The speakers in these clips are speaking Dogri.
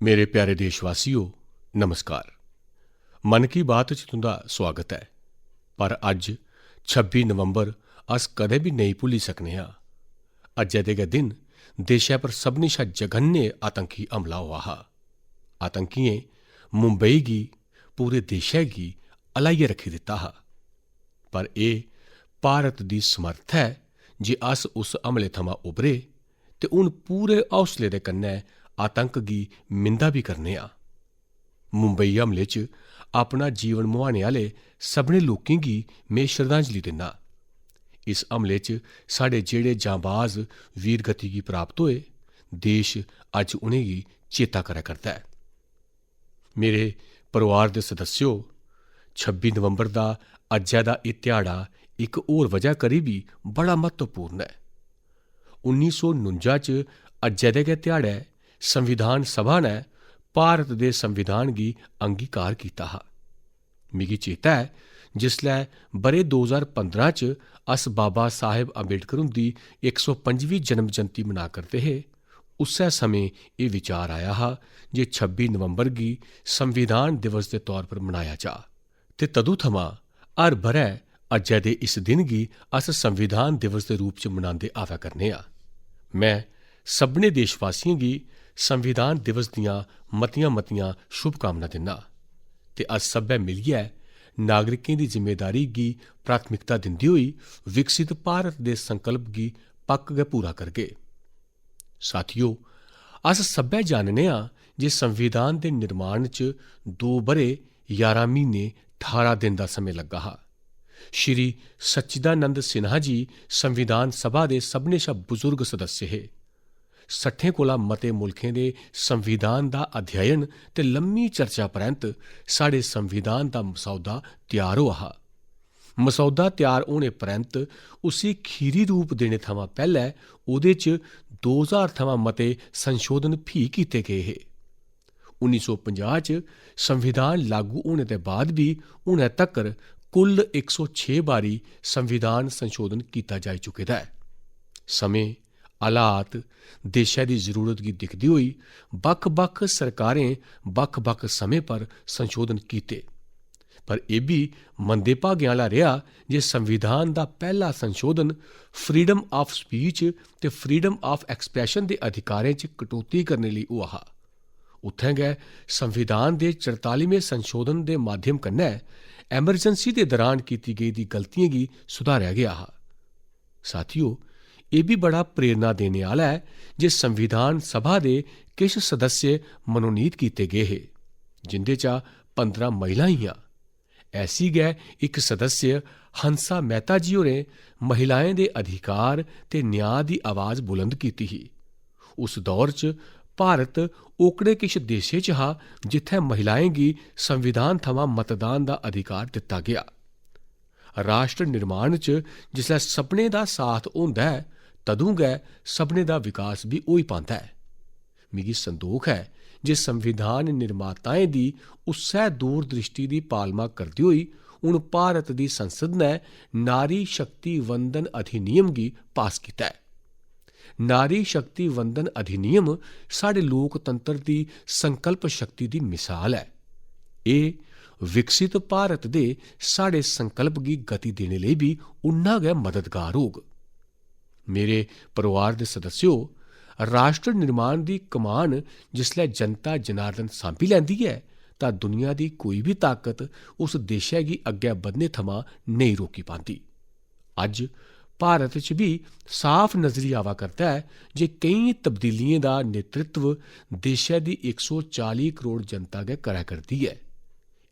मेरे प्यारे देशवासियों, नमस्कार। मन की बात च तुंदा स्वागत है। पर अज्ज 26 नवंबर अस कदें भी नेईं भुल्ली सकने आं। अज्जै दे गै दिन देशै पर सभनें शा जघन्य आतंकी हमला होआ हा। आतंकियें मुंबई गी, पूरे देशै गी हलाइयै रखी दित्ता हा। पर एह् भारत दी समर्थ है जे अस उस हमले थमां उभरे ते हून पूरे हौसले दे कन्नै आतंक गी मिंदा बी करने आं। मुंबई हमले च अपना जीवन मुहाने आह्ले सभनें लोकें गी में श्रद्धांजलि दिन्ना। इस हमले च साढ़े जेह्ड़े जांबाज वीरगति गी प्राप्त होए, देश अज्ज उ'नेंगी चेता करै करदा ऐ। मेरे परोआर दे सदस्यो, 26 नवंबर दा अज्जै दा एह् ध्याड़ा इक होर वजह करी बी बड़ा म्हत्तवपूर्ण ऐ। 1949 च अज्जै दे गै ध्याड़ै संविधान सभा ने भारत दे संविधान गी अंगीकार कीता हा। मिगी चेता ऐ जिसलै ब'रे 2015 च अस बाबा साहेब अम्बेडकर हुंदी 125वीं जन्म जयंती मना करदे हे, उस्सै समें एह् विचार आया हा जे 26 नवंबर गी संविधान दिवस दे तौर पर मनाया जा। ते तदूं थमां हर ब'रै अज्जै दे इस दिन गी अस संविधान दिवस दे रूप च मनांदे आवा करने आं। में सभनें देशवासियों गी संविधान दिवस दियां मतियां शुभकामनां दिन्ना ते अस सब्भै मिलियै नागरिकें दी जिम्मेदारी गी प्राथमिकता दिंदे होई विकसित भारत दे संकल्प गी पक्क गै पूरा करगे। साथियो, अस सब्भै जानने आं जे संविधान दे निर्माण च 2 ब'रे 11 म्हीने 18 दिन दा समें लग्गा हा। श्री सच्चिदानंद सिन्हा जी संविधान सभा दे सभनें शा बुजुर्ग सदस्य हे। 60 कोला मते मुल्खें दे संविधान दा अध्ययन ते लम्मी चर्चा परैंत साढ़े संविधान दा मसौदा त्यार होआ हा। मसौदा त्यार होने परैंत उसी खीरी रूप देने थमां पैह्लै ओह्दे च 2000 थमां मते संशोधन फ्ही कीते गे हे। 1950 च संविधान लागू होने दे बाद बी हुनै तक्कर कुल 106 बारी संविधान संशोधन कीता जाई चुके दा ऐ। समें, हालात, देशै दी जरूरत गी दिखदे होई बक्ख-बक्ख सरकारें बक्ख-बक्ख समें पर संशोधन कीते। पर एह् बी मंदे भागें आह्ला रेहा जे संविधान दा पैह्ला संशोधन फ्रीडम ऑफ स्पीच ते फ्रीडम ऑफ एक्सप्रैशन दे अधिकारें च कटौती करने लेई होआ हा। उत्थैं गै संविधान दे 44वें संशोधन दे माध्यम कन्नै एमरजेंसी दे दरान कीती गेदी गलतियें गी सुधारेआ गेआ हा। साथियो, एह् बी बड़ा प्रेरणा देने आह्ला ऐ जे संविधान सभा दे किश सदस्य मनोनीत कीते गे हे, जिंदे चा 15 महिलां हियां। ऐसी गै इक सदस्य हंसा मेहता जी होरें महिलाएं दे अधिकार ते न्याय दी आवाज बुलंद कीती ही। उस दौर च भारत ओकड़े किश देशें च हा जित्थै महिलाएं गी संविधान थमां मतदान दा अधिकार दित्ता गेआ। राष्ट्र निर्माण च जिसलै सभनें दा साथ होंदा ऐ, तदूं गै सभनें दा विकास बी होई पांदा ऐ। मिगी संदोख है जे संविधान निर्माताएं दी उस्सै दूरदृष्टि दी पालमा करदे होई हून भारत दी संसद ने नारी शक्ति वंदन अधिनियम गी पास कीता ऐ। नारी शक्ति वंदन अधिनियम साढ़े लोकतंत्र दी संकल्प शक्ति दी मिसाल ऐ। एह् विकसित भारत दे साढ़े संकल्प गी गति देने लेई बी उन्ना गै मददगार होग। मेरे परोआर दे सदस्यो, राष्ट्र निर्माण दी कमान जिसलै जनता जनार्दन सांभी लैंदी ऐ तां दुनिया दी कोई बी ताकत उस देशै गी अग्गै बधने थमां नेईं रोकी पांदी। अज्ज भारत च बी साफ नजरी आवा करदा ऐ जे केईं तब्दीलियें दा नेतृत्व देशै दी 140 करोड़ जनता गै करै करदी ऐ।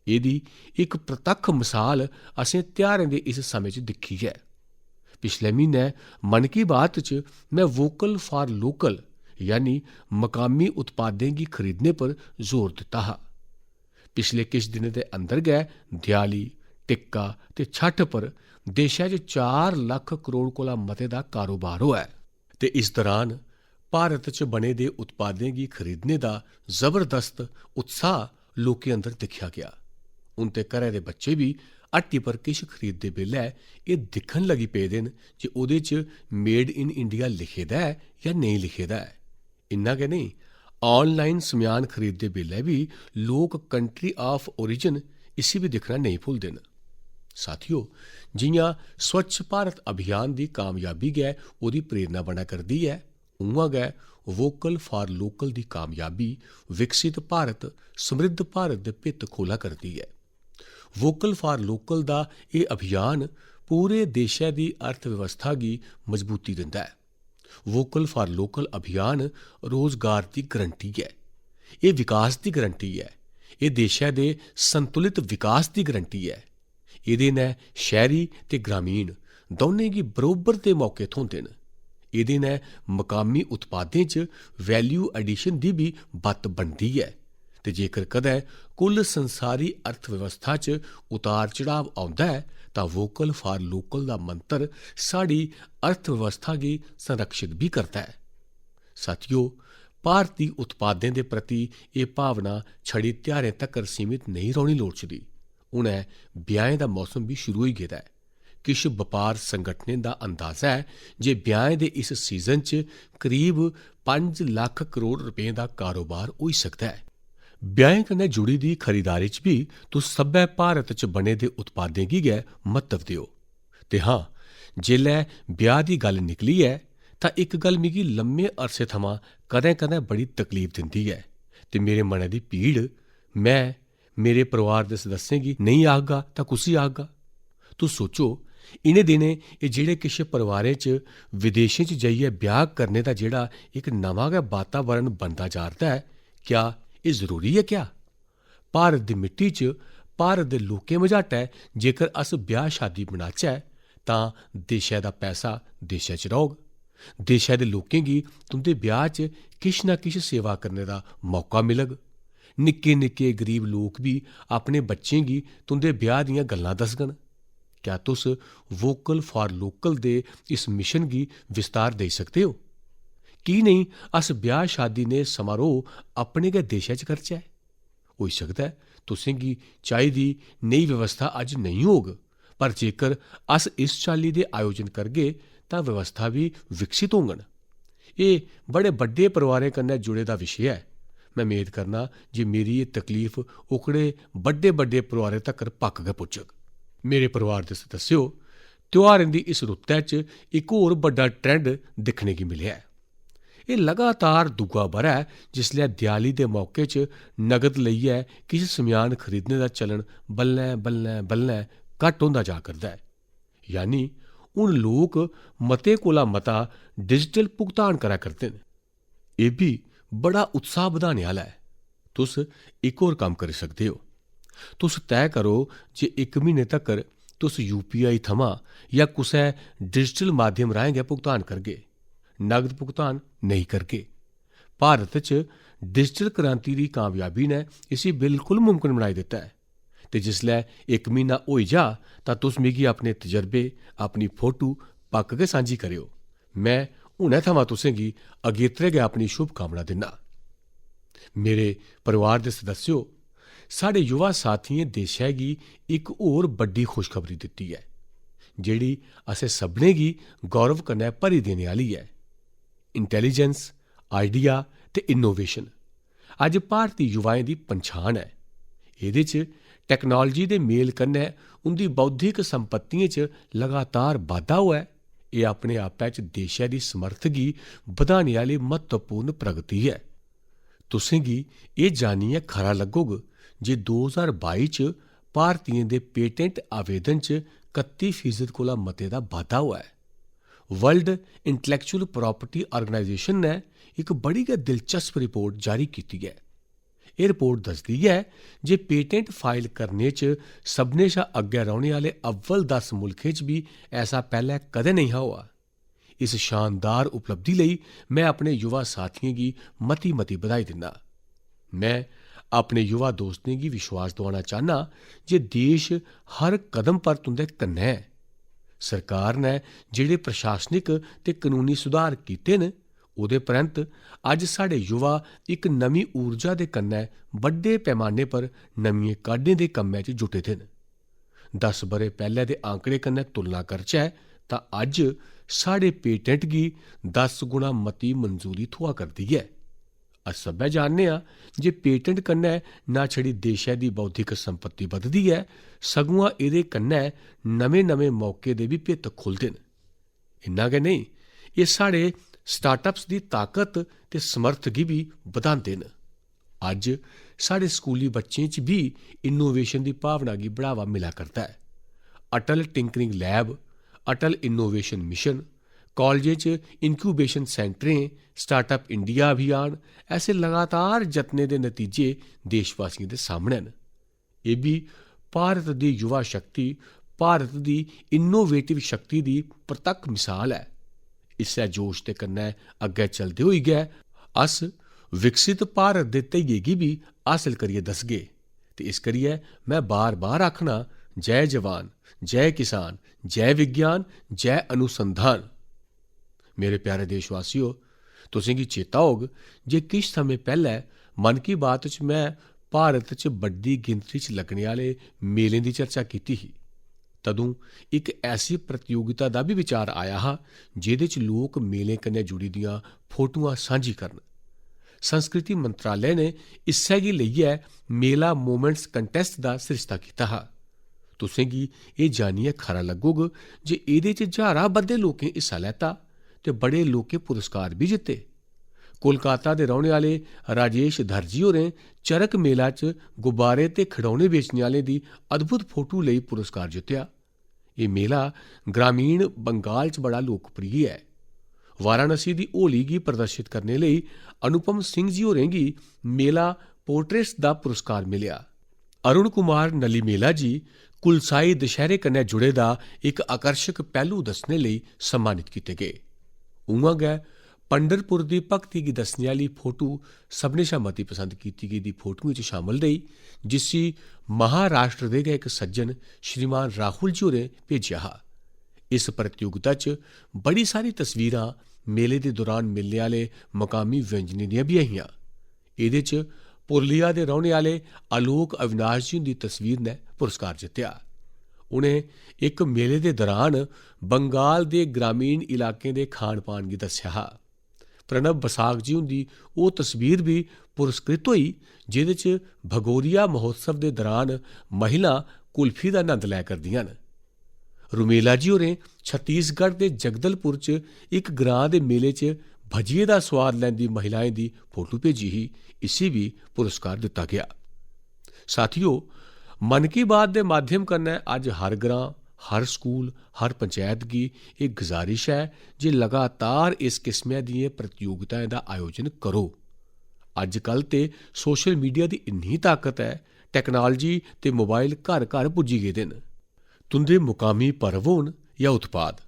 एह्दी इक प्रतक्ख मिसाल असें ध्यारें दे इस समें च दिक्खी ऐ। पिछले म्हीने मन की बात च में वोकल फॉर लोकल यानी मकामी उत्पादें गी खरीदने पर जोर दित्ता हा। पिछले किश दिनें दे अंदर गै दियाली, टिक्का ते छठ पर देशै च 4 लक्ख करोड़ कोला मते दा कारोबार होआ ऐ ते इस दौरान भारत च बने दे उत्पादें गी खरीदने दा जबरदस्त उत्साह लोकें अंदर दिक्खेआ गेआ। हून ते घरै दे बच्चे बी हट्टी पर किश खरीददे बेल्लै एह् दिक्खन लगी पेदे न जे ओह्दे च मेड इन इंडिया लिखे दा ऐ जां नेईं लिखे दा ऐ। इन्ना गै नेईं, ऑनलाइन समान खरीदते बेल्लै भी लोग कंट्री ऑफ ओरिजिन इसी भी दिक्खना नहीं भुलदे न। साथियो, जियां स्वच्छ भारत अभियान की कामयाबी गै ओह्दी प्रेरणा बना करदी है, उआं गै वोकल फॉर लोकल की कामयाबी विकसित भारत समृद्ध भारत दे भित्त खोला करदी है। वोकल फॉर लोकल दा एह् अभियान पूरे देशै दी अर्थव्यवस्था गी मजबूती दिंदा है। वोकल फॉर लोकल अभियान रोजगार की गरंटी है, एह् विकास की गरंटी है, एह् देशै दे संतुलित विकास की गरंटी है। एह्दे नै शैह्री ते ग्रामीण दौनें गी बरोबर दे मौके थ्होंदे न। एह्दे नै मकामी उत्पादें च वैल्यू एडिशन दी भी बत्त बनदी है ते जेकर कदै कुल संसारी अर्थव्यवस्था च उतार चढ़ाव औंदा है तां वोकल फॉर लोकल दा मंत्र साड़ी अर्थव्यवस्था गी संरक्षित भी करदा है। साथियो, भारती उत्पादें दे प्रति एह् भावना छड़ी ध्यारें तक्कर सीमित नहीं रौह्नी लोड़चदी। हुण ब्याहें दा मौसम भी शुरू होई गेदा है। किश बपार संगठनें दा अंदाजा है जे ब्याहें दे इस सीजन च करीब 5 लाख करोड़ रपें दा कारोबार होई सकदा है। ब्याहें कन्नै जुड़ी दी खरीदारी च भी तुस सब्भै भारत च बने दे उत्पादें गी गै म्हत्तव देओ। ते हां, जेल्लै ब्याह दी गल्ल निकली ऐ तां इक गल्ल मिगी लम्मे अरसे थमां कदें कदें बड़ी तकलीफ दिंदी ऐ ते मेरे मनै दी पीड़ मैं मेरे परिवार दे सदस्यें गी नेईं आखगा तां कुसी आखगा। तुस सोचो, इनें दिनें एह् जेह्ड़े किश परिवारें च विदेशें च जाइयै ब्याह करने दा जेह्ड़ा इक नमां गै वातावरण बनदा जा'रदा है, क्या एह् जरूरी है क्या? भारत दी मिट्टी च भारत दे लोकें मझाटै जेकर अस ब्याह शादी बनाचै तां देशै दा पैसा देशै च रौह्ग, देशै दे लोकें गी तुंदे ब्याह च किश ना किश सेवा करने दा मौका मिलग। निक्के निक्के गरीब लोक भी अपने बच्चें गी तुंदे ब्याह दियां गल्लां दसगन। क्या तुस वोकल फॉर लोकल दे इस मिशन गी विस्तार देई सकदे हो? की नेईं अस ब्याह शादी ने समारोह अपने गै देशै च करचै? होई सकदा है तुसें गी चाहिदी नेही व्यवस्था अज्ज नेईं होग, पर जेकर अस इस चाल्ली दे आयोजन करगे तां व्यवस्था भी विकसित होङन। एह् बड़े बड्डे परिवारें कन्नै जुड़े दा विशे है। मैं मेद करना जे मेरी एह् तकलीफ ओकड़े बड्डे बड्डे परिवारें तक्कर पक्क गै पुज्जग। मेरे परिवार दे सदस्यो, त्योहारें दी इस रुत्तै च इक होर बड्डा ट्रेंड दिक्खने गी मिलेआ ऐ। एह् लगातार दूआ ब'रा ऐ जिसलै देआली दे मौके च नगद लेइयै किश समेयान खरीदने दा चलन बल्लें बल्लें बल्लें घट्ट होंदा जा करदा है। यानी हून लोक मते कोला मता डिजिटल भुगतान करा करदे न। एह् बी बड़ा उत्साह बधाने आह्ला है। तुस इक होर कम्म करी सकदे हो। तुस तैऽ करो जे इक म्हीने तक्कर तुस UPI थमां जां कुसै डिजिटल माध्यम राहें गै भुगतान करगे, नगद भुगतान नेईं करगे। भारत च डिजिटल क्रांति दी कामयाबी ने इसी बिल्कुल मुमकन बनाई दित्ता है ते जिसलै इक म्हीना होई जा तां तुस मिगी अपने तजर्बे, अपनी फोटू पक्क गै सांझी करेओ। मैं हुनै थमां तुसें गी अगेत्रे गै अपनी शुभकामना दिन्ना। मेरे परिवार दे सदस्यो, साढ़े युवा साथियें देशै गी इक होर बड्डी खुशखबरी दित्ती ऐ जेह्ड़ी असें सभनें गी गौरव कन्नै भरी देने आह्ली ऐ। इंटैलीजेंस, आइडिया ते इनोवेशन अज्ज भारती युवाएं दी पंछान ऐ। एह्दे च टैक्नोलाजी दे मेल कन्नै उंदी बौद्धिक संपत्तियें च लगातार बाद्धा होआ ऐ। एह् अपने आपै च देशै दी समर्थ गी बधाने आह्ली म्हत्तवपूर्ण प्रगति ऐ। तुसें गी एह् जानियै खरा लग्गोग जे 2022 च भारतीयें दे पेटेंट आवेदन च 31% कोला मते दा बाद्धा होआ ऐ। वर्ल्ड इंटलैक्चुअल प्रॉपर्टी ऑर्गेनाइजेशन ने इक बड़ी गै दिलचस्प रिपोर्ट जारी कीती ऐ। एह् रिपोर्ट दसदी ऐ जे पेटेंट फाइल करने च सभनें शा अग्गै रौह्ने आह्ले अव्वल 10 मुल्खें च बी ऐसा पैह्लें कदें नेईं हा होआ। इस शानदार उपलब्धि लेई मैं अपने युवा साथियें गी मती मती बधाई दिन्ना। मैं अपने युवा दोस्तें गी विश्वास दोआना चाह्न्ना जे देश हर कदम पर तुं'दे कन्नै ऐ। सरकार ने जेह्ड़े प्रशासनिक ते कानूनी सुधार कीते न, ओह्दे परैंत्त अज्ज साढ़े युवा इक नमीं ऊर्जा दे कन्नै बड्डे पैमाने पर नमियें काढें दे कम्मै च जुटे दे न। 10 ब'रे पैह्ले दे आंकड़े कन्नै तुलना करचै तां अज्ज साढ़े पेटेंट गी 10 गुणा मती मंजूरी थ्होआ करदी ऐ। अस सब्बै जानने आं जे पेटेंट कन्नै ना छड़ी देशै दी बौद्धिक संपत्ति बधदी ऐ, सगुआं एह्दे कन्नै नमें मौके दे बी भित्त खुलदे न। इन्ना गै नेईं, एह् साढ़े स्टार्टअप्स दी ताकत ते समर्थ गी बी बधांदे न। अज्ज साढ़े स्कूली बच्चें च बी इनोवेशन दी भावना गी बढ़ावा मिला करदा है। Atal tinkering lab, Atal innovation mission, कॉलेजें च इनक्यूबेशन सेंटरें, स्टार्टअप इंडिया अभियान, ऐसे लगातार जतनें दे नतीजे देशवासियों दे सामने न। एह् बी भारत दी युवा शक्ति, भारत दी इनोवेटिव शक्ति दी परतक्ख मिसाल ऐ। इस्सै जोश दे कन्नै अग्गै चलदे होई गै अस विकसित भारत दे ध्येइये गी बी हासल करियै दसगे। ते इस करियै में बार बार आखना, जय जवान, जय किसान, जय विज्ञान, जय अनुसंधान। मेरे प्यारे देशवासियो, तुसें गी चेता होग जे किश समें पैह्लै मन की बात च में भारत च बड्डी गिनतरी च लग्गने आह्ले मेलें दी चर्चा कीती ही। तदूं इक ऐसी प्रतियोगिता दा बी विचार आया हा जेह्दे च लोक मेलें कन्नै जुड़ी दियां फोटोआं सांझी करन। संस्कृति मंत्रालय ने इस्सै गी लेइयै मेला मोमेंट्स कंटेस्ट दा सरिस्ता कीता हा। तुसें गी एह् जानियै खरा लग्गोग जे एह्दे च ज्हारां बद्धे लोकें हिस्सा लैता ते बड़े लोकें पुरस्कार बी जित्ते। कोलकाता दे रौह्ने आह्ले राजेश धरजी होरें चरक मेला च गुब्बारे ते खड़ौने बेचने आह्लें दी अद्भुत फोटो लेई पुरस्कार जित्तेआ। एह् मेला ग्रामीण बंगाल च बड़ा लोकप्रिय ऐ। वाराणसी दी होली गी प्रदर्शित करने लेई अनुपम सिंह जी होरें गी मेला पोर्ट्रेट्स दा पुरस्कार मिलेआ। अरुण कुमार नलीमेला जी कुलसाई दशहरे कन्नै जुड़े दा इक आकर्शक पैह्लू दस्सने लेई सम्मानित कीते गे। उ'आं गै पंढरपुर दी भगती गी दस्सने आह्ली फोटो सभनें शा मती पसंद कीती गेदी फोटोएं च शामल रेही, जिसी महाराष्ट्र दे गै इक सज्जन श्रीमान राहुल जी होरें भेजेआ हा। इस प्रतियोगिता च बड़ी सारी तस्वीरां मेले दे दौरान मिलने आह्ले मकामी व्यंजनें दियां बी हियां। एह्दे च पुरलिया दे रौह्ने आह्ले आलोक अविनाश जी हुंदी तस्वीर ने पुरस्कार जित्तेआ। उ'नें इक मेले दे दौरान बंगाल दे ग्रामीण इलाकें दे खान पान गी दस्सेआ हा। प्रणब बसाक जी हुंदी ओह् तस्वीर बी पुरस्कृत होई जेह्दे च भगोरिया महोत्सव दे दौरान महिलां कुल्फी दा नंद लै करदियां न। रुमेला जी होरें छत्तीसगढ़ दे जगदलपुर च इक ग्रां दे मेले च भजिए दा सोआद लैंदी महिलाएं दी फोटो भेजी ही। इसी भी पुरस्कार दित्ता गेआ। साथियो, मन की बात दे माध्यम कन्नै अज्ज हर ग्रां, हर स्कूल, हर पंचायत गी एह् गुजारिश है जे लगातार इस किस्मै दियें प्रतियोगिताएं दा आयोजन करो। अज्जकल ते सोशल मीडिया दी इन्नी ताकत ऐ, टैक्नालोजी ते मोबाइल घर घर पुज्जी गेदे न। तुंदे मुकामी पर्व होन जां उत्पाद,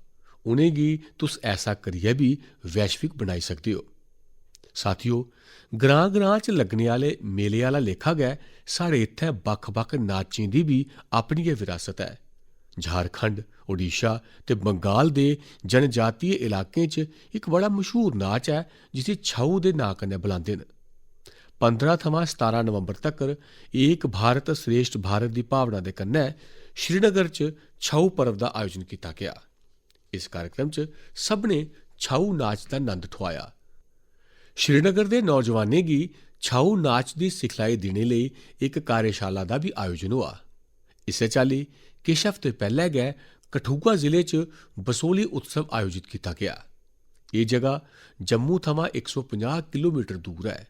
उ'नेंगी तुस ऐसा करियै बी वैश्विक बनाई सकदे हो। साथियो, ग्रां च लग्गने आह्ले मेले आह्ला लेखा गै साढ़े इत्थै बक्ख बक्ख नाचें दी बी अपनी गै विरासत है। झारखंड, ओडिशा ते बंगाल दे जनजातीय इलाकें च इक बड़ा मशहूर नाच है जिसी छऊ दे नां कन्नै बुलांदे न। 15 थमां 17 नवंबर तक्कर एक भारत श्रेष्ठ भारत दी भावना दे कन्नै श्रीनगर च छऊ पर्व दा आयोजन कीता गेआ। इस कार्यक्रम च सभनें छऊ नाच दा नंद ठुआया। श्रीनगर दे नौजवानें गी छऊ नाच दी सिखलाई देने लेई इक कार्यशाला दा बी आयोजन होआ। इस्सै चाल्ली किश हफ्ते पैह्लै गै कठुआ जिले च बसोली उत्सव आयोजित कीता गेआ। एह् जगह जम्मू थमां 150 किलोमीटर दूर ऐ।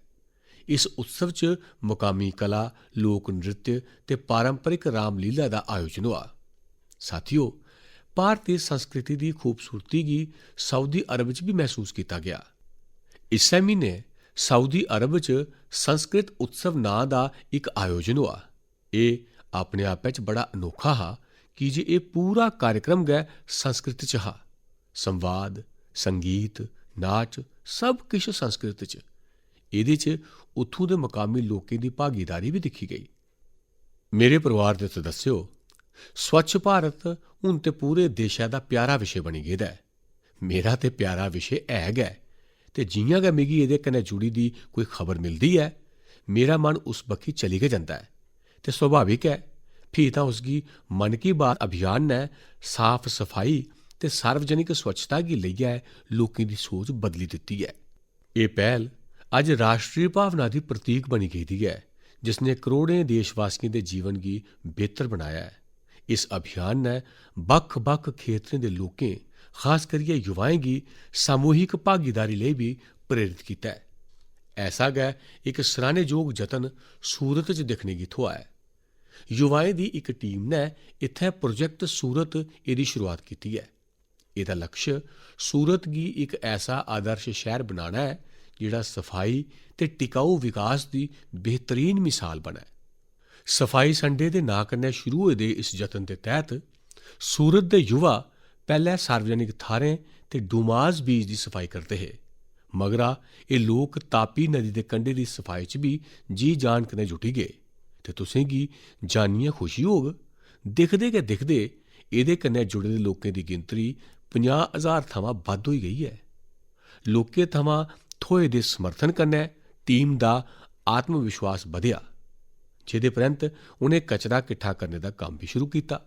इस उत्सव च मुकामी कला, लोक नृत्य ते पारंपरिक रामलीला दा आयोजन होआ। साथियो, भारती संस्कृति दी खूबसूरती गी सऊदी अरब च बी महसूस कीता गया। इस्सै म्हीने सऊदी अरब च संस्कृत उत्सव नां दा इक आयोजन होआ। एह् अपने आपै च बड़ा अनोखा हा की जे एह् पूरा कार्यक्रम गै संस्कृत च हा। संवाद, संगीत, नाच सब किश संस्कृत च। एह्दे च उत्थूं दे मकामी लोकें दी भागीदारी बी दिक्खी गेई। मेरे परोआर दे सदस्यो, स्वच्छ भारत हून ते पूरे देशै दा प्यारा विशे बनी गेदा ऐ। मेरा ते प्यारा विशे है गै, ते जि'यां गै मिगी एह्दे कन्नै जुड़ी दी कोई खबर मिलदी ऐ, मेरा मन उस बक्खी चली गै जंदा ऐ। ते स्वाभाविक ऐ, फ्ही तां उसगी मन की बात अभियान नै साफ सफाई ते सार्वजनिक स्वच्छता गी लेइयै लोकें दी सोच बदली दित्ती ऐ। एह् पैह्ल अज राष्ट्रीय भावना की प्रतीक बनी गई है, जिसने करोड़ें देशवासियों के जीवन की बेहतर बनाया है। इस अभियान ने बख बख खेत्रें के लोकें, खास करियै युवाएं की सामूहिक भागीदारी लिए भी प्रेरित किया है। ऐसा गै एक सराहनेयोग जतन सूरत च दिखने की थोआ है। युवाएं की एक टीम ने इत्थै प्रोजेक्ट सूरत एदी शुरुआत की है। एदा लक्ष्य सूरत की एक ऐसा आदर्श शहर बनाना है जिहड़ा सफाई ते टिकाऊ विकास की बेहतरीन मिसाल बने। सफाई संडे के नां कन्नै शुरू होए दे इस जतन के तहत सूरत के युवा पैह्ले सार्वजनिक थारें ते डुमास बीच की सफाई करते हे। मगरा एह् लोक तापी नदी के कंढे की सफाई च भी जी जान कन्नै जुटी गए ते तुसें गी जानियै खुशी होग, दिखदे गै दिखदे एह्दे कन्नै जुड़े दे लोकें की गिनतरी 50,000 थमां बद्ध होई गई है। लोकें थमां थ्होए दे समर्थन कन्नै टीम का आत्मविश्वास बधेआ, जेह्दे परैंत उ'नें कचरा किट्ठा करने का कम्म भी शुरू किया।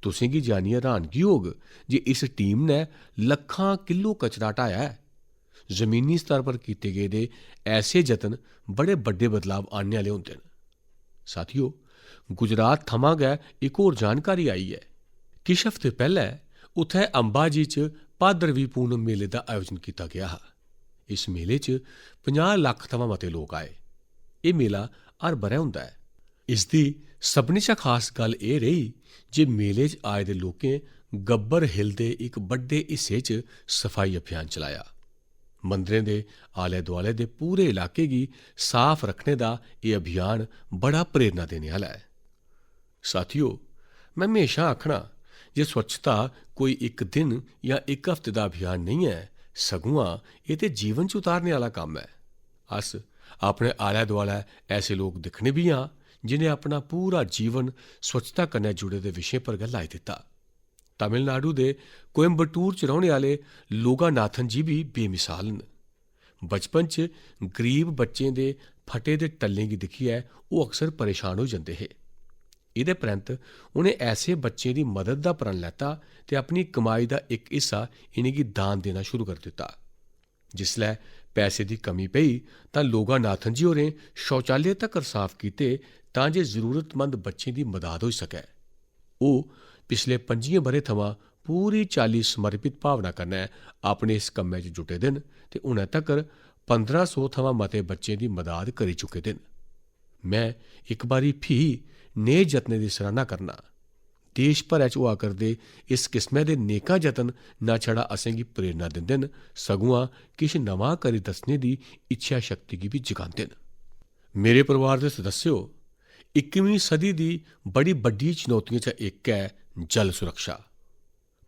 तुसें गी जानियै हैरानगी होग जे इस टीम ने लखां किलो कचरा हटाया है। जमीनी स्तर पर किए गेदे ऐसे जतन बड़े बड्डे बदलाव आने आह्ले होंदे न। साथियो, गुजरात थमां गै इक होर जानकारी आई है। किश हफ्ते पैह्ले उत्थै अंबाजी च भादरवी पूर्णम मेले का आयोजन किया गया हा। इस मेले च 50 लख थमां मते लोक आए। एह् मेला हर ब'रै होंदा है। इसदी सभनें शा खास गल्ल एह् रेही जे मेले च आए दे लोकें गब्बर हिल दे इक बड्डे हिस्से च सफाई अभियान चलाया। मंदरें दे आले दुआले दे पूरे इलाके गी साफ रखने दा एह् अभियान बड़ा प्रेरणा देने आह्ला है। साथियो, मैं हमेशा आखना जे स्वच्छता कोई इक दिन या इक हफ्ते का अभियान नहीं है, सगुआं एह् ते जीवन च उतारने आह्ला कम्म है। अस अपने आले दुआले ऐसे लोग दिक्खने भी हां जिन्हें अपना पूरा जीवन स्वच्छता कन्नै जुड़े दे विशे पर गै लाई दित्ता। तमिलनाडु दे कोयम्बटूर च रौह्ने आह्ले लोगानाथन जी भी बेमिसाल न। बचपन च गरीब बच्चें दे फटे दे टल्लें गी दिक्खियै ओह् अक्सर परेशान होई जंदे हे। एह्दे परैंत उ'नें ऐसे बच्चें दी मदद दा प्रण लैता ते अपनी कमाई दा इक हिस्सा इनेंगी दान देना शुरू करी दित्ता। जिसलै पैसे दी कमी पेई तां लोगानाथन जी होरें शौचालय तक्कर साफ कीते तां जे जरूरतमंद बच्चें दी मदद होई सकै। ओह् पिछले 25 ब'रें थमां पूरी चाल्ली समर्पित भावना कन्नै अपने इस कम्मै च जुटे दे न ते हुनै तक्कर 1500 थमां मते बच्चें दी मदद करी चुके दे न। मैं इक बारी फ्ही नेह जतनें दी सराहना करना। देश भरै च होआ करदे इस किस्मै दे नेकां जतन न छड़ा असेंगी प्रेरणा दिंदे न, सगुआं किश नमां करी दस्सने दी इच्छा शक्ति गी बी जगांदे न। मेरे परिवार दे सदस्यो, 21वीं सदी दी बड़ी बड्डी चुनौतियों चा इक है जल सुरक्षा।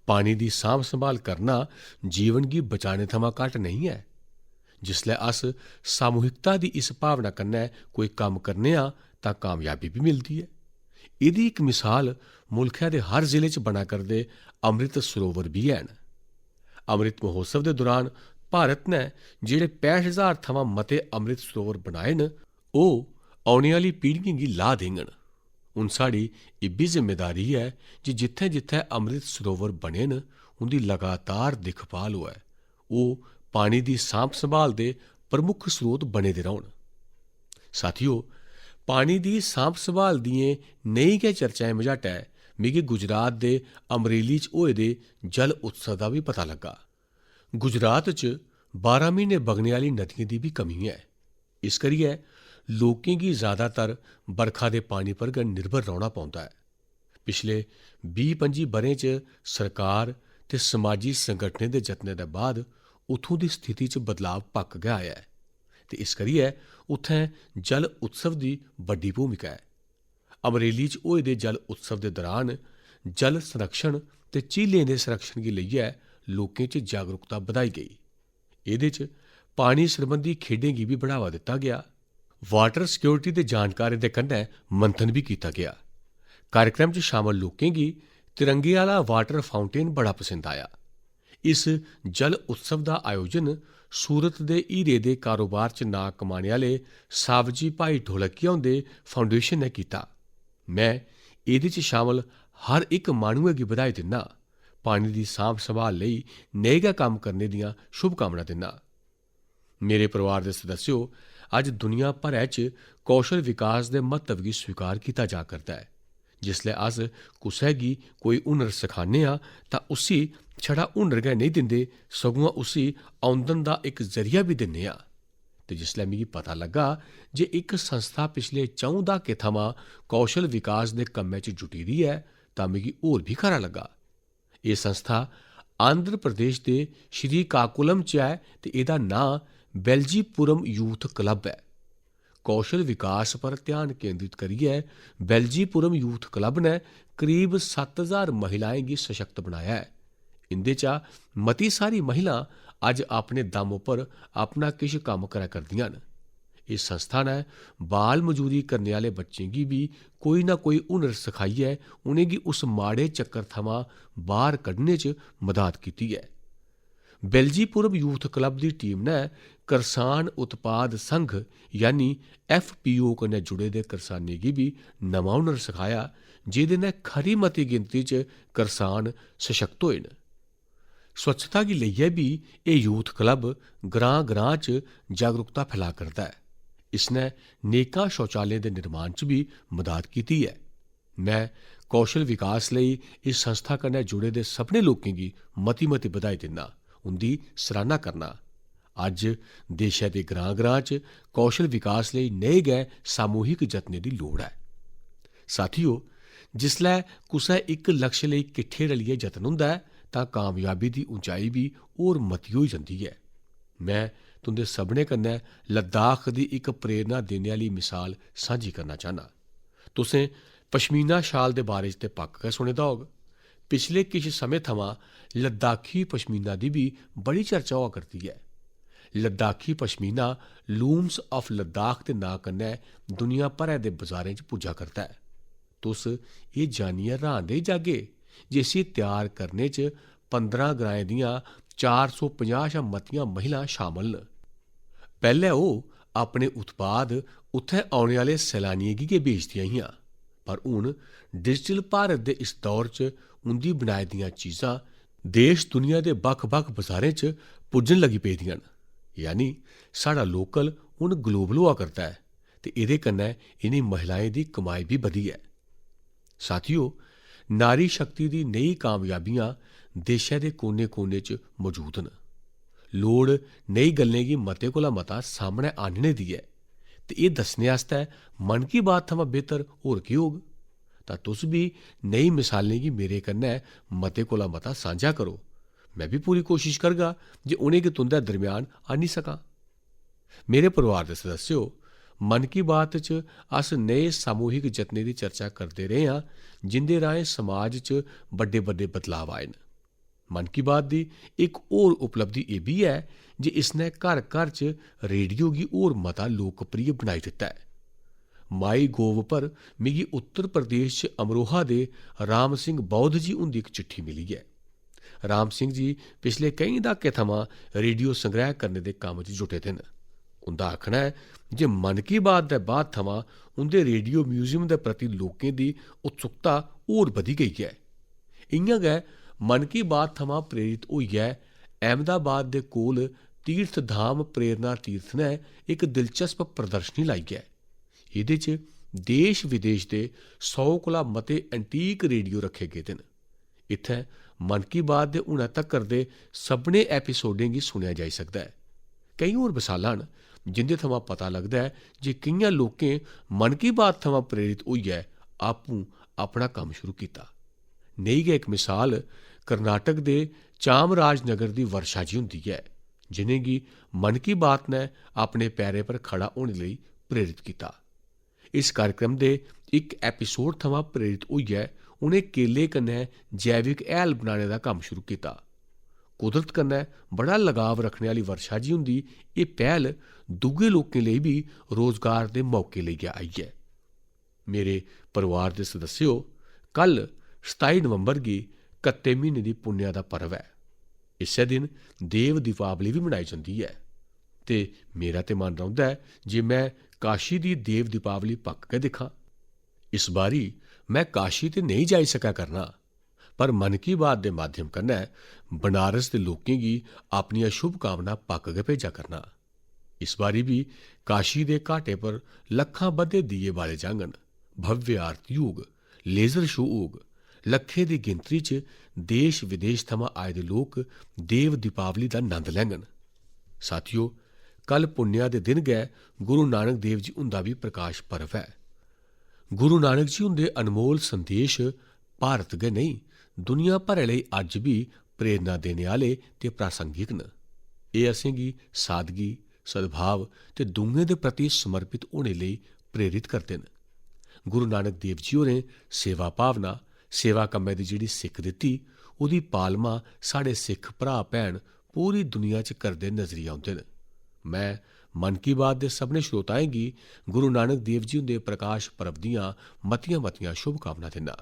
पानी दी सांभ संभाल करना जीवन गी बचाने थमां घट्ट नहीं है। जिसलै अस सामूहिकता दी इस भावना कन्नै कोई कम्म करने आं तां कामयाबी भी मिलदी है। एह्दी इक मिसाल मुल्खै दे हर जिले च बना करदे अमृत सरोवर भी हैन। अमृत महोत्सव दे दौरान भारत ने जेह्ड़े 65,000 थमां मते अमृत सरोवर बनाए न, ओह् औने आह्ली पीढ़ियें गी लाह् देङन। हून साढ़ी इब्बी जिम्मेदारी है जे जित्थै जित्थै अमृत सरोवर बने न उंदी लगातार दिक्खभाल होऐ, ओह् पानी दी सांभ संभाल दे प्रमुख स्रोत बने दे रौह्न। साथियो, पानी दी सांभ संभाल दियें नेही गै चर्चाएं मझाटै मिगी गुजरात दे अमरेली च होए दे जल उत्सव दा बी पता लग्गा। गुजरात च 12 म्हीने बगने आह्ली नदियें दी बी कमी है। इस करियै लोकें गी ज़्यादातर बरखा दे पानी पर गै निर्भर रौह्ना पौंदा है। पिछले 20-25 ब'रें च सरकार ते समाजी संगठनें दे जतनें दे बाद उत्थूं दी स्थिति च बदलाव पक्क गै आया है ते इस करियै उत्थैं जल उत्सव दी बड्डी भूमिका है। अमरेली च होए दे जल उत्सव दे दौरान जल संरक्षण ते झीलें दे संरक्षण गी लेइयै लोकें च जागरूकता बधाई गेई। एह्दे च पानी सरबंधी खेड्डें गी बी बढ़ावा दित्ता गया। वाटर सिक्योरिटी दे जानकारें दे कन्नै मंथन भी कीता गया। कार्यक्रम च शामल लोकें गी तिरंगे आह्ला वाटर फाउंटेन बड़ा पसंद आया। इस जल उत्सव दा आयोजन सूरत दे हीरे दे कारोबार च नां कमाने आह्ले सावजी भाई ढोलकिया हुंदे फाउंडेशन ने कीता। मैं एह्दे च शामल हर इक माह्नुए गी बधाई दिन्ना, पानी दी सांभ संभाल लेई नेह् गै कम्म करने दियां शुभकामनां दिन्ना। मेरे परिवार दे सदस्यो, अज दुनिया भरै च कौशल विकास दे महत्व गी स्वीकार कीता जा करदा है। जिसलै अस कुसै गी कोई हुनर सखाने आं तां उसी छड़ा हुनर गै नेईं दिंदे, सगुआं उसी औंदन दा इक जरिया बी दिन्ने आं। ते जिसलै मिगी पता लग्गा जे इक संस्था पिछले 4 दहाके थमां कौशल विकास दे कम्मै च जुटी दी ऐ तां मिगी होर भी खरा लग्गा। एह् संस्था आंध्र प्रदेश दे श्रीकाकुलम च ऐ ते एह्दा नांऽ बेल्जीपुरम यूथ क्लब है। कौशल विकास पर ध्यान केंद्रित करियै बेल्जीपुरम यूथ क्लब ने करीब 7000 महिलाएं गी सशक्त बनाया है। इंदे चा मती सारी महिलां अज अपने दम उप्पर अपना किश कम्म करै करदियां न। इस संस्था ने बाल मजूरी करने आह्ले बच्चें गी भी कोई ना कोई हुनर सखाइयै उ'नेंगी उस माड़े चक्कर थमां बाह्र कड्ढने च मदद कीती है। बेल्जीपुरम यूथ क्लब दी टीम ने करसान उत्पाद संघ यानी FPO कन्नै जुड़े दे करसानें गी भी नमां हुनर सखाया, जेह्दे ने खरी मती गिनती च करसान सशक्त होए न। स्वच्छता गी लेइयै भी एह् यूथ क्लब ग्रां-ग्रां च जागरूकता फैला करदा है। इसने नेकां शौचालयें दे निर्माण च भी मदद कीती है। मैं कौशल विकास लेई इस संस्था कन्नै जुड़े दे सभनें लोकें गी मती बधाई दिन्ना, उंदी सराहना करना। अज्ज देशै दे ग्रां-ग्रां च कौशल विकास लेई नेह् गै सामूहिक जतनें दी लोड़ ऐ। साथियो, जिसलै कुसै इक लक्ष्य लेई किट्ठे रलियै जतन हुंदा ऐ तां कामयाबी दी उंचाई भी होर मती होई जंदी ऐ। मैं तुंदे सभनें कन्नै लद्दाख दी इक प्रेरणा देने आह्ली मिसाल सांझी करना चाह्न्नां। तुसें पश्मीना शाल दे बारे च ते पक्क गै सुने दा होग। पिछले किश समें थमां लद्दाखी पश्मीना दी भी बड़ी चर्चा होआ करदी ऐ। लद्दाखी पश्मीना लूम्स ऑफ लद्दाख दे नांऽ कन्नै दुनिया भरै दे बजारें च पुज्जा करदा ऐ। तुस एह् जानियै र्हान रेही जागे जे इसी त्यार करने च 15 ग्राएं दियां 450 शा मतियां महिलां शामल न। पैह्लें ओह् अपने उत्पाद उत्थै औने आह्ले सैलानियें गी गै बेचदियां हियां, पर हून डिजिटल भारत दे इस दौर च उंदी बनाई दियां चीजां देश दुनिया दे बक्ख-बक्ख बजारें च पुज्जन लगी पेदियां न। यानी साढ़ा लोकल हून ग्लोबल होआ करदा ऐ ते एह्दे कन्नै इनें महिलाएं दी कमाई भी बधी ऐ। साथियो, नारी शक्ति दी नेही कामयाबियां देशै दे कोने-कोने च मौजूद न। लोड़ नेही गल्लें गी मते कोला मता सामनै आह्नने दी ऐ ते एह् दस्सने आस्तै मन की बात थमां बेहतर होर केह् होग। तां तुस बी नेही मिसालें गी मेरे कन्नै मते कोला मता सांझा करो। मैं भी पूरी कोशिश करगा जे उ'नेंगी तुं'दे दरम्यान आह्नी सकां। मेरे परिवार दे सदस्यो, मन की बात च अस नेह् सामूहिक जतनें दी चर्चा करदे रेह् आं जिंदे राहें समाज च बड्डे बदलाव आए न। मन की बात दी इक होर उपलब्धि एह् बी ऐ जे इसने घर-घर च रेडियो गी होर मता लोकप्रिय बनाई दित्ता है। माई गोव पर मिगी उत्तर प्रदेश च अमरोहा दे राम सिंह बौद्ध जी हुंदी इक चिट्ठी मिली ऐ। राम सिंह जी पिछले केईं दहाके थमां रेडियो संग्रह करने दे कम्म च जुटे दे न। उंदा आखना है जे मन की बात दे बाद थमां उंदे रेडियो म्यूजियम दे प्रति लोकें दी उत्सुकता होर बधी गेई ऐ। इ'यां गै मन की बात थमां प्रेरित होइयै अहमदाबाद दे कोल तीर्थ धाम प्रेरणा तीर्थ ने इक दिलचस्प प्रदर्शनी लाई ऐ। एह्दे च देश विदेश दे 100 कोला मते एंटीक रेडियो रखे गेदे न। इत्थै मन की बात दे हुनै तक्कर दे सभनें एपिसोडें गी सुनेआ जाई सकदा ऐ। केईं होर मिसालां न जिंदे थमां पता लगदा ऐ जे कि'यां लोकें मन की बात थमां प्रेरित होइयै आपूं अपना कम्म शुरू कीता। नेही गै इक मिसाल कर्नाटक दे चामराजनगर दी वर्षा जी हुंदी ऐ, जिनेंगी मन की बात ने अपने पैरें पर खड़ा होने लेई प्रेरित कीता। इस कार्यक्रम दे इक एपिसोड थमां प्रेरित होइयै उ'नें केले कन्नै जैविक हैल बनाने दा कम्म शुरू कीता। कुदरत कन्नै बड़ा लगाव रखने आह्ली वर्षा जी हुंदी एह् पैह्ल दुए लोकें लेई भी रोजगार दे मौके लेइयै आई ऐ। मेरे परिवार दे सदस्यो, कल 27 नवंबर गी कत्ते म्हीने दी पुन्नेआ दा पर्व ऐ। इस्सै दिन देव दीपावली बी मनाई जंदी ऐ ते मेरा ते मन रौंह्दा ऐ जे मैं काशी दी देव दीपावली पक्क गै दिक्खां। इस बारी मैं काशी ते नेईं जाई सकै करना, पर मन की बात दे माध्यम कन्नै बनारस दे लोकें गी अपनियां शुभकामनां पक्क गै भेजा करना। इस बारी भी काशी दे घाटे पर लखां बद्धे दिए बाले जाङन, भव्य आरती होग, लेजर शो होग, लक्खें दी गिनतरी च देश विदेश थमां आए दे लोक देव दीपावली दा नंद लैङन। साथियो, कल पुन्नेआ दे दिन गै गुरु नानक देव जी हुंदा भी प्रकाश पर्व है। गुरु नानक जी हुंदे अनमोल संदेश भारत गै नहीं, दुनिया भरै लेई अज्ज भी प्रेरणा देने आह्ले ते प्रासंगिक न। एह् असेंगी सादगी, सद्भाव ते दूएं दे प्रति समर्पित होने लेई प्रेरित करदे न। गुरु नानक देव जी होरें सेवा भावना, सेवा कम्मै दी जेह्ड़ी सिक्ख दित्ती, ओह्दी पालमा साढ़े सिक्ख भ्रा भैन पूरी दुनिया च करदे नजरी औंदे न। मैं मन की बात दे सभनें श्रोताएं गी गुरु नानक देव जी हुंदे प्रकाश पर्व दियां मतियां मतियां शुभकामनां दिन्ना।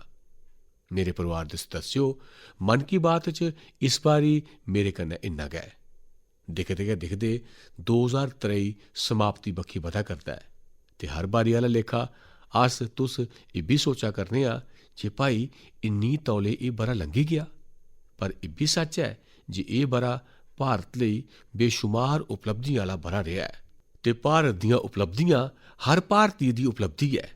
मेरे परिवार दे सदस्यो, मन की बात च इस बारी मेरे कन्नै इन्ना गै। दिखदे गै दिखदे 2023 समाप्ति बक्खी बधा करदा ऐ ते हर बारी आह्ला लेखा अस तुस इब्बी सोचा करने आं जे भाई इन्नी तौले एह् बरा लंघी गेआ। पर इब्बी सच्च ऐ जे एह् बरा भारत लेई बेशुमार उपलब्धियां आह्ला बरा रेहा ऐ ते भारत दियां उपलब्धियां हर भारतीय दी उपलब्धि ऐ।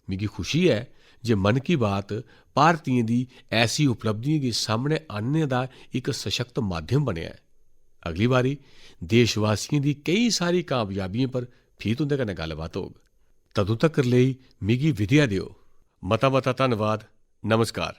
मिगी खुशी है जे मन की बात भारतीयें दी ऐसी उपलब्धियें गी सामने आह्नने दा इक सशक्त माध्यम बनेआ ऐ। अगली बारी देशवासियों दी केई सारी कामयाबियें पर फ्ही तुंदे कन्नै गल्लबात होग। तदूं तक्कर लेई मिगी विदेआ दिओ। मता मता धन्नवाद। नमस्कार।